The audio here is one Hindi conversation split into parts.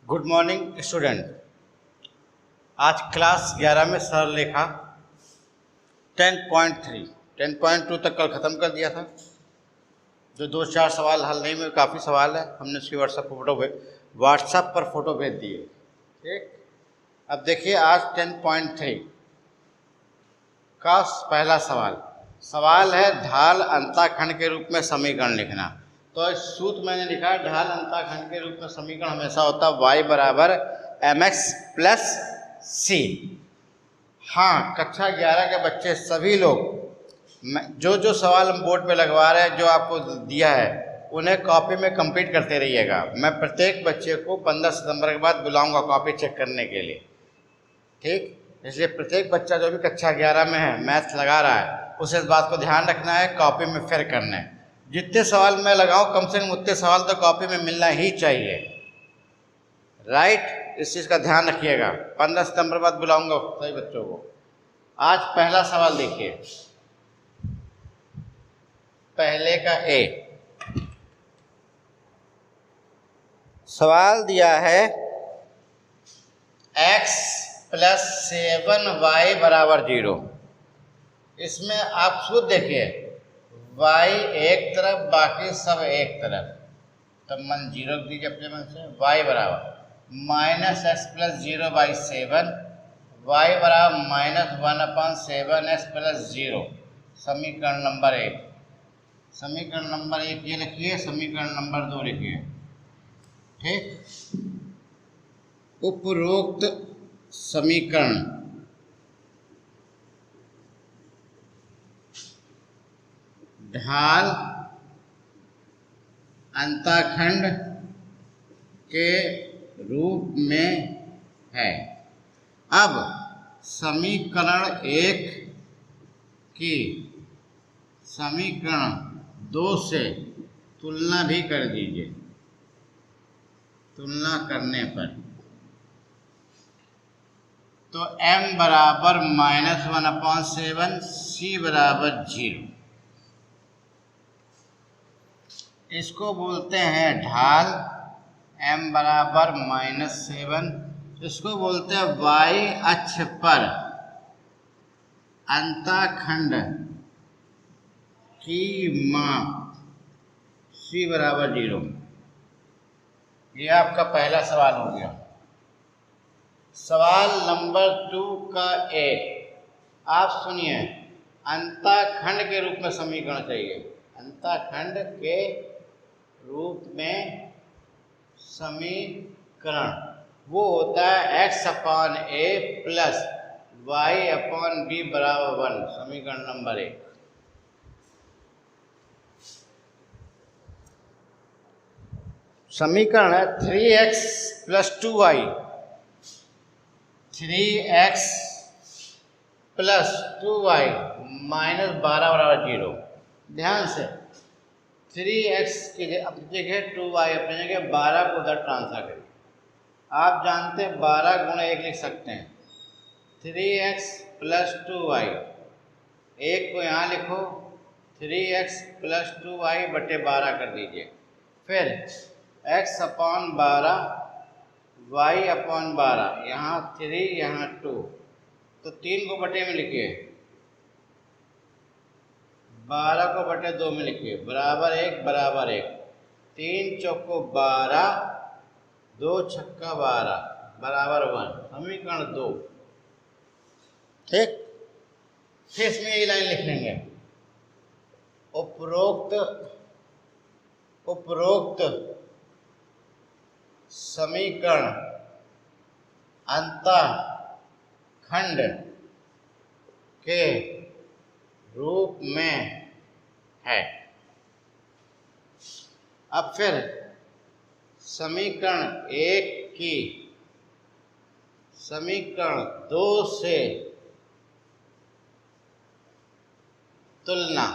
Good morning student. आज क्लास 11 में सरल रेखा 10.3 10.2 तक कल ख़त्म कर दिया था। जो 2-4 सवाल हल नहीं हुए, काफ़ी सवाल है, हमने उसकी व्हाट्सएप पर फ़ोटो भेज दिए। ठीक, अब देखिए आज 10.3 का पहला सवाल है ढाल अंताखंड के रूप में समीकरण लिखना। तो इस सूत्र मैंने लिखा है, ढाल अंताखंड के रूप में समीकरण हमेशा होता है y बराबर mx प्लस सी। हाँ, कक्षा 11 के बच्चे सभी लोग जो सवाल हम बोर्ड पे लगवा रहे हैं, जो आपको दिया है, उन्हें कॉपी में कंप्लीट करते रहिएगा। मैं प्रत्येक बच्चे को 15 सितंबर के बाद बुलाऊंगा कॉपी चेक करने के लिए। ठीक, इसलिए प्रत्येक बच्चा जो भी कक्षा 11 में है, मैथ्स लगा रहा है, उसे इस बात को ध्यान रखना है, कॉपी में फिर करना है। जितने सवाल मैं लगाऊं, कम से कम उतने सवाल तो कॉपी में मिलना ही चाहिए। राइट, इस चीज़ का ध्यान रखिएगा। 15 सितंबर बाद बुलाऊंगा सभी बच्चों को। आज पहला सवाल देखिए, पहले का ए सवाल दिया है x प्लस 7y बराबर 0। इसमें आप खुद देखिए, y एक तरफ, बाकी सब एक तरफ, तब मन 0 दीजिए अपने मन से। y बराबर माइनस एक्स प्लस 0/7, y बराबर -1/7x प्लस 0। समीकरण नंबर 1। समीकरण नंबर 1 ये लिखिए, समीकरण नंबर 2 लिखिए। ठीक, उपरोक्त समीकरण ढाल अंताखंड के रूप में है। अब समीकरण 1 की समीकरण 2 से तुलना भी कर दीजिए। तुलना करने पर तो m बराबर -1/7, c बराबर 0। इसको बोलते हैं ढाल। m बराबर -7, इसको बोलते हैं y अक्ष पर अंताखंड की माप c बराबर 0। ये आपका पहला सवाल हो गया। सवाल नंबर 2 का ए, आप सुनिए, अंताखंड के रूप में समीकरण चाहिए। अंताखंड के रूप में समीकरण वो होता है x/a प्लस y/b बराबर 1। समीकरण नंबर 1। समीकरण है 3x plus 2y, 3x plus 2y -12 बराबर 0। ध्यान से 3x की जगह 2y अपनी जगह 12 को उधर ट्रांसफर करिए। आप जानते हैं 12 गुणा 1 लिख सकते हैं। 3x प्लस 2y, एक को यहाँ लिखो, 3x प्लस 2y बटे 12 कर दीजिए। फिर x/12 y/12, यहाँ 3 यहाँ 2, तो 3 को बटे में लिखिए, 12 को बटे 2 में लिखिए, बराबर 1 बराबर 1। 3 चौको 12, 2 छक्का 12 बराबर 1। समीकरण 2। ठीक, फिर इसमें ये लाइन लिख लेंगे, उपरोक्त समीकरण अंतःखंड के रूप में है। अब फिर समीकरण 1 की समीकरण 2 से तुलना,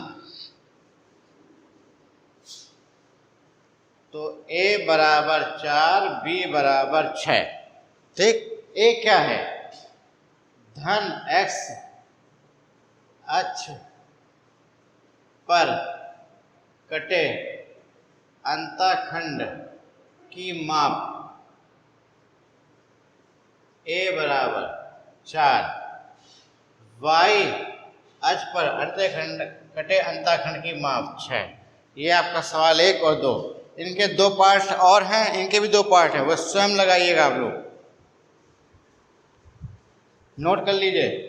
तो a बराबर 4, b बराबर 6। ठीक, a क्या है? धन x अक्ष पर कटे अंतःखंड की माप a बराबर 4, y अक्ष पर अंतःखंड कटे अंतःखंड की माप 6। ये आपका सवाल 1 और 2। इनके 2 पार्ट और हैं, इनके भी 2 पार्ट हैं, वो स्वयं लगाइएगा आप लोग, नोट कर लीजिए।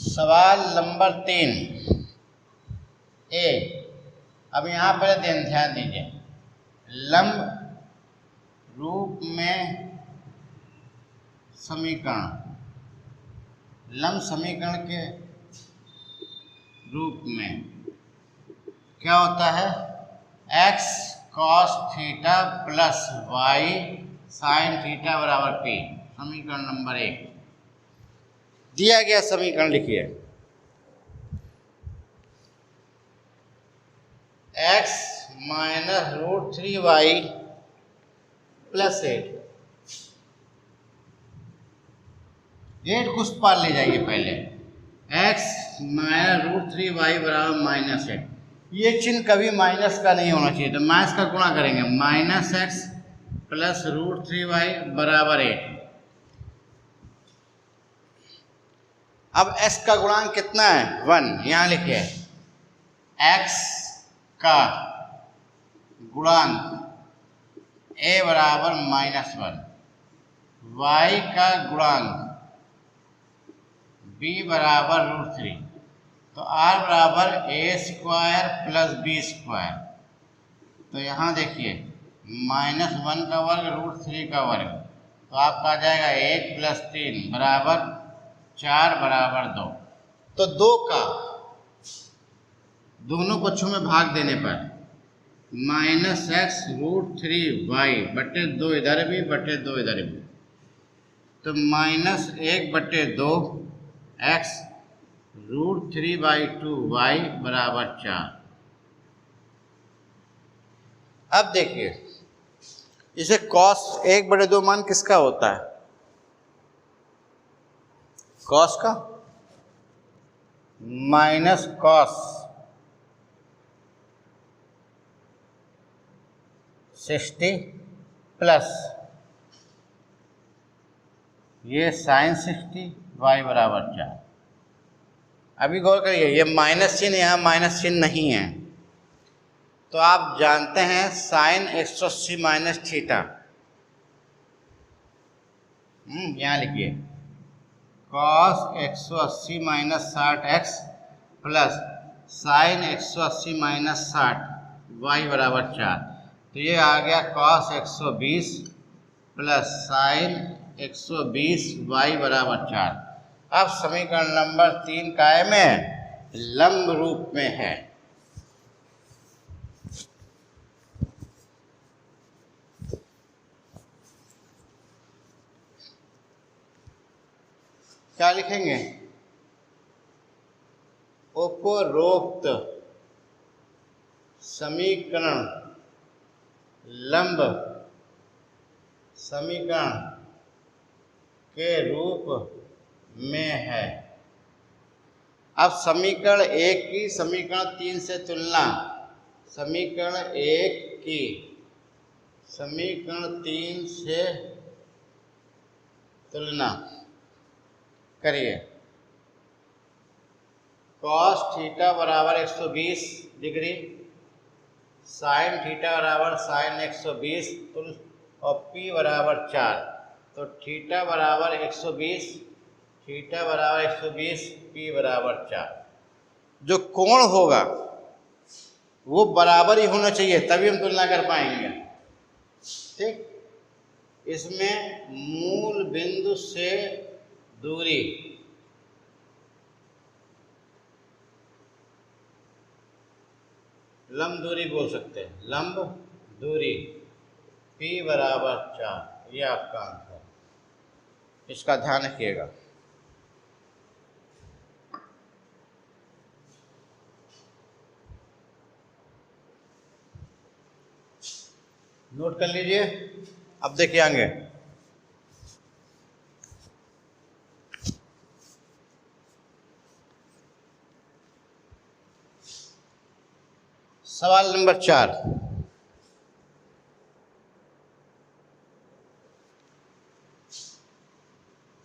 सवाल नंबर 3 ए। अब यहाँ पर ध्यान दीजिए, लंब रूप में समीकरण, लंब समीकरण के रूप में क्या होता है, x cos theta plus y sin theta बराबर p। समीकरण नंबर 1 दिया गया समीकरण लिखिए, x minus root 3y plus 8 कुछ पार ले जाइए पहले, x माइनस रूट 3y बराबर माइनस 8। ये चिन्ह कभी माइनस का नहीं होना चाहिए, तो माइनस का गुणा करेंगे, minus x plus root 3y बराबर 8। अब x का गुणांक कितना है, 1। यहाँ लिखिए x का गुणांक a बराबर -1, y का गुणांक b बराबर रूट 3, तो r बराबर a² प्लस b²। तो यहाँ देखिए -1 का वर्ग रूट 3 का वर्ग, तो आपका आ जाएगा 1 प्लस 3 बराबर 4 बराबर 2। तो 2 का दोनों पक्षों में भाग देने पर -x रूट 3y बटे 2 इधर भी बटे 2 इधर भी, तो -1/2 x रूट 3/2y बराबर 4। अब देखिए इसे cos 1/2 मान किसका होता है, cos का, माइनस cos 60 प्लस ये sin 60 y बराबर 4। अभी गौर करिए, ये माइनस चिन्ह यहाँ माइनस चिन्ह नहीं है, तो आप जानते हैं sin 180 माइनस थीटा, यहाँ लिखिए cos 180 minus 60x plus sin 180 minus 60 y बराबर 4। तो ये आ गया cos 120 प्लस sin 120 y बराबर 4। अब समीकरण नंबर 3 कायम है, लंब रूप में है। क्या लिखेंगे, उपरोक्त समीकरण लंब समीकरण के रूप में है। अब समीकरण 1 की समीकरण 3 से तुलना, समीकरण 1 की समीकरण 3 से तुलना करिए। cos थीटा बराबर 120 डिग्री, sin थीटा बराबर sin 120 और p बराबर 4, तो थीटा बराबर 120, थीटा बराबर 120, p बराबर 4। जो कोण होगा वो बराबर ही होना चाहिए, तभी हम तुलना कर पाएंगे। ठीक, इसमें मूल बिंदु से दूरी लंब दूरी बोल सकते हैं, लंब दूरी p बराबर 4, ये आपका आंसर, इसका ध्यान रखिएगा। नोट कर लीजिए। अब देखिए आगे, सवाल नंबर 4।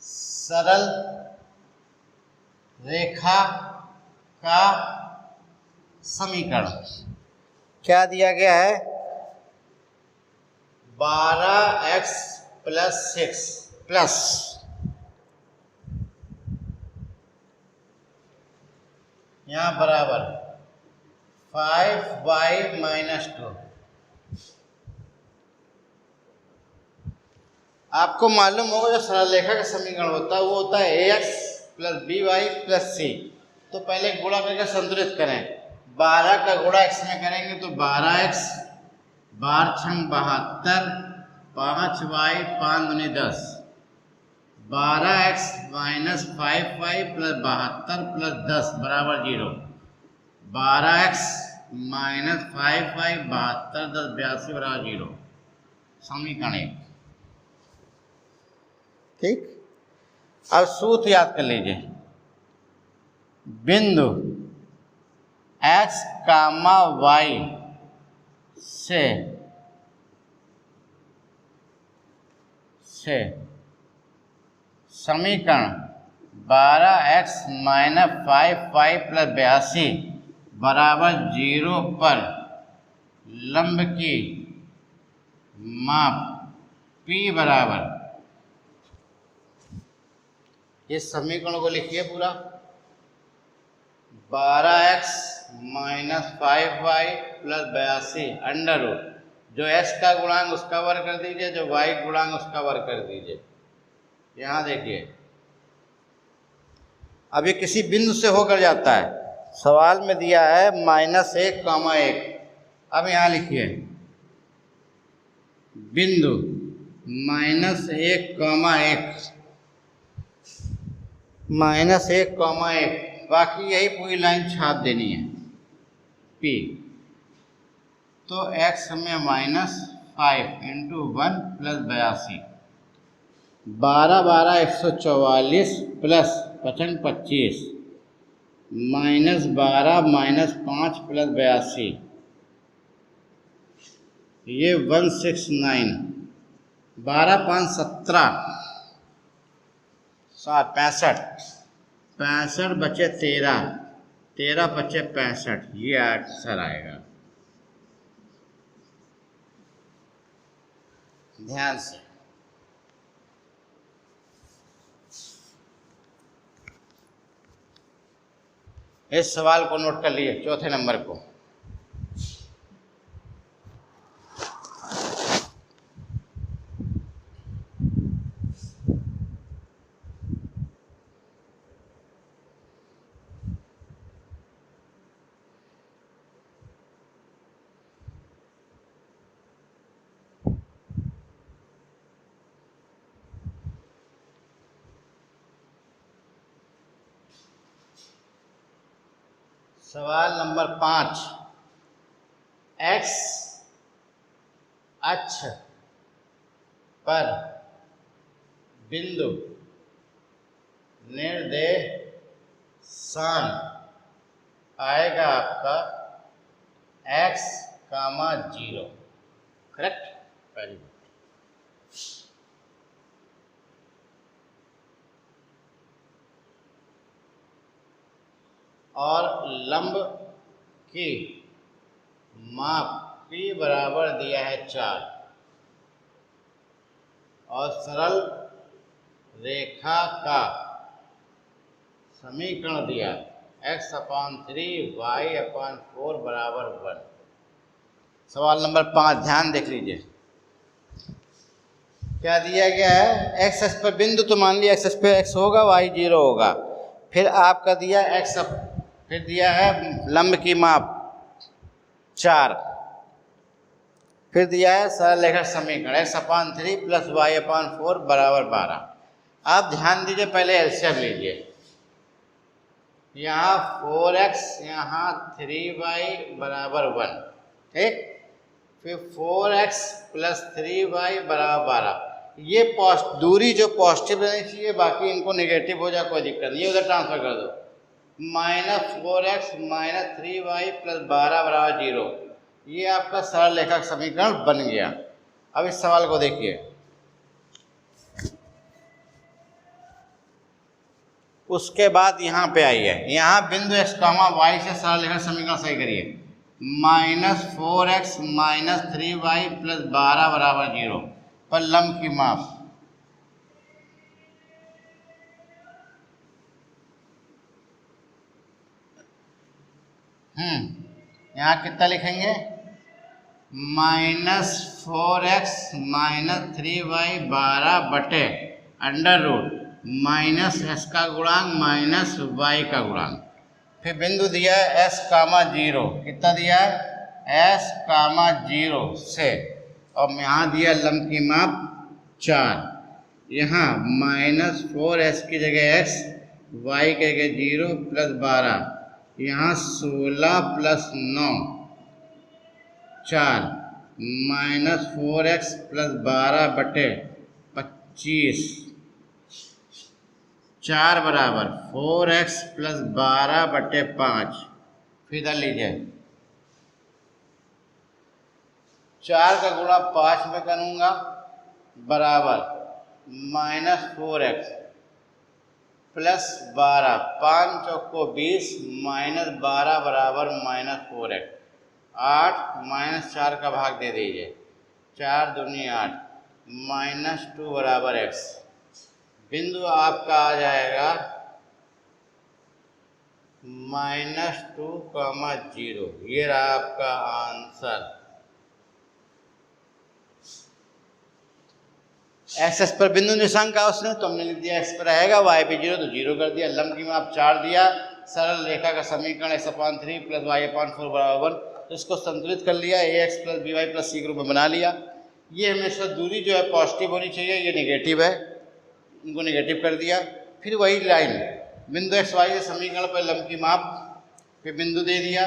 सरल रेखा का समीकरण क्या दिया गया है? 12x + 6 प्लस यहाँ बराबर 5y - 2। आपको मालूम होगा जो सरल रेखा का समीकरण होता है वो होता है ax + by + c। तो पहले गुणा करके संतुलित करें। 12 का गुणा x में करेंगे तो 12x, 12 × 72, 5y 5 × 10, 12x - 5y + 72 + 10 बराबर 0। 12x - 5y 72 + 10 82 बराबर 0। समीकरण 1। ठीक। अब सूत्र याद कर लीजिए। बिंदु x, y से समीकरण 12x - 5y + 82 बराबर 0 पर लंब की माप P बराबर, इस समीकरण को लिखिए पूरा। 12x - 5y + 82 अंडर रूट, जो x का गुणांक उसका वर्ग कर दीजिए, जो y गुणांक उसका वर्ग कर दीजिए। यहाँ देखिए, अब ये किसी बिंदु से होकर जाता है। सवाल में दिया है -1, 1। अब यहाँ लिखिए बिंदु -1, 1, -1, बाकी यही पूरी लाइन छाप देनी है P। तो x में -5 × 1 + 82, 12 12 144 प्लस 55 25, -12 -5 + 82, ये 169, 12 5 17, 65, 65 बचे 13, 13 बचे 65, ये आंसर आएगा। ध्यान से इस सवाल को नोट कर लिए, चौथे नंबर को। सवाल नंबर 5। x अक्ष पर बिंदु निर्देशांक आएगा आपका x, 0। Correct, very good. और लंब की माप P बराबर दिया है 4, और सरल रेखा का समीकरण दिया x/3 y/4 बराबर 1। सवाल नंबर 5 ध्यान देख लीजिए, क्या दिया गया है? x अक्ष पर बिंदु, तो मान लिया x अक्ष पे x होगा, y 0 होगा। फिर आपका दिया x, फिर दिया है लंब की माप 4, फिर दिया है सरल रेखा समीकरण x/3 + y/4 बराबर 12। आप ध्यान दीजिए, पहले एलसीएम लीजिए। यहाँ 4x, यहाँ 3y बराबर 1। ठीक, फिर 4x प्लस 3y बराबर 12। ये दूरी जो पॉजिटिव रहनी चाहिए, बाकी इनको नेगेटिव हो जाए कोई दिक्कत नहीं, ये उधर ट्रांसफर कर दो। -4x माइनस 3y प्लस 12 बराबर 0। ये आपका सरल रेखा समीकरण बन गया। अब इस सवाल को देखिए, उसके बाद यहाँ पे आइए, यहाँ बिंदु x, y से सरल रेखा समीकरण सही करिए। -4x माइनस 3y प्लस 12 बराबर 0 पर लंब की माप। यहाँ कितना लिखेंगे? -4x माइनस 3y 12 बटे अंडर रूट माइनस s का गुणांक माइनस y का गुणांक। फिर बिंदु दिया है s, 0। कितना दिया है? s, 0 से, और यहाँ दिया लंब की माप 4। यहाँ -4s की जगह x, y की जगह 0 प्लस 12, यहाँ 16 प्लस 9 4 -4x प्लस 12 बटे 25 4 बराबर 4x प्लस 12 बटे 5। फिर इधर लीजिए, 4 का गुणा 5 में करूँगा बराबर -4x प्लस 12, 5 चौको 20 माइनस 12 बराबर -4x। 8 -4 का भाग दे दीजिए, 4 दूनी 8 -2 बराबर x। बिंदु आपका आ जाएगा -2, 0। ये रहा आपका आंसर। एक्स पर बिंदु निशान का उसने, तो हमने लिख दिया एक्स पर रहेगा, वाई पे 0 तो 0 कर दिया। लंब की माप 4 दिया। सरल रेखा का समीकरण x/3 प्लस y/4 बराबर 1। तो इसको संतुलित कर लिया, ax plus by plus c के रूप में बना लिया। ये हमेशा दूरी जो है पॉजिटिव होनी चाहिए, ये नेगेटिव है, इनको नेगेटिव कर दिया। फिर वही लाइन बिंदु x y के समीकरण पर लंब की माप, फिर बिंदु दे दिया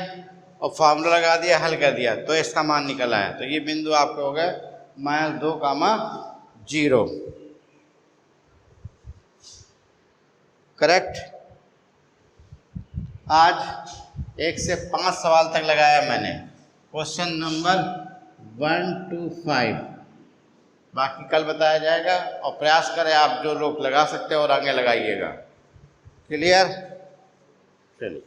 और फार्मूला लगा दिया, हल कर दिया, तो इसका मान निकल आया। तो ये बिंदु आपके हो गए -2, 0। करेक्ट। आज 1 से 5 सवाल तक लगाया मैंने, क्वेश्चन नंबर 1 to 5। बाकी कल बताया जाएगा, और प्रयास करें आप जो लोग लगा सकते हो और आगे लगाइएगा। क्लियर? चलिए।